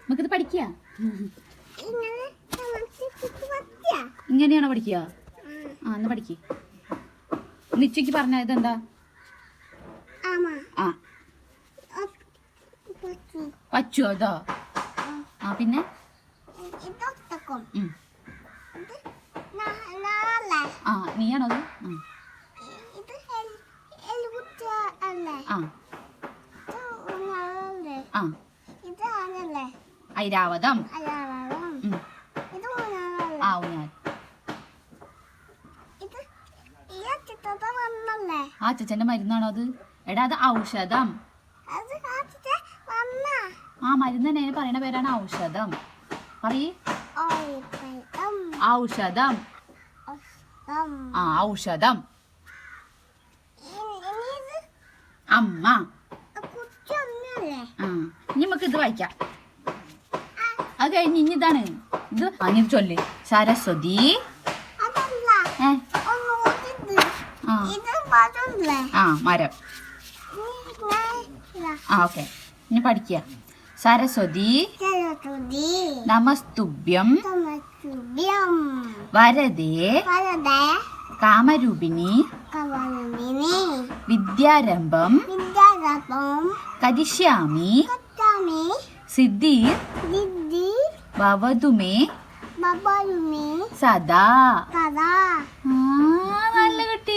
നമുക്കിത് പഠിക്കുക. ഇങ്ങനെയാണോ പഠിക്കുക? ആ എന്നാ പഠിക്ക്. നിച്ചയ്ക്ക് പറഞ്ഞ ഇതെന്താ? ആ പച്ചോ അതോ? ആ പിന്നെ ആ നീയാണോ അത്? ആ ആ ഐരാവതം. ആ ഊഞ്ഞാൽ. ആ അച്ഛൻ്റെ മരുന്നാണോ അത്? എടാ അത് ഔഷധം. ആ മരുന്ന് തന്നെ പറയണ പേരാണ് ഔഷധം. പറയ്. ഔഷധം. ആ ഔഷധം. അമ്മ. ആ ഇനി നമുക്ക് ഇത് വായിക്കാം. അത് കഴിഞ്ഞ് ഇനി ഇതാണ് ഇത്. അങ്ങനെ ചൊല്ല്. സരസ്വതി. ആ മരം. ആ ഓക്കെ ഇനി പഠിക്കുക. സരസ്വതി നമസ്തുഭ്യം വരദേ കാമരൂപിണി വിദ്യാരംഭം കരിഷ്യാമി സിദ്ധിർ ഭവതു മേ സദാ. നല്ല കുട്ടി.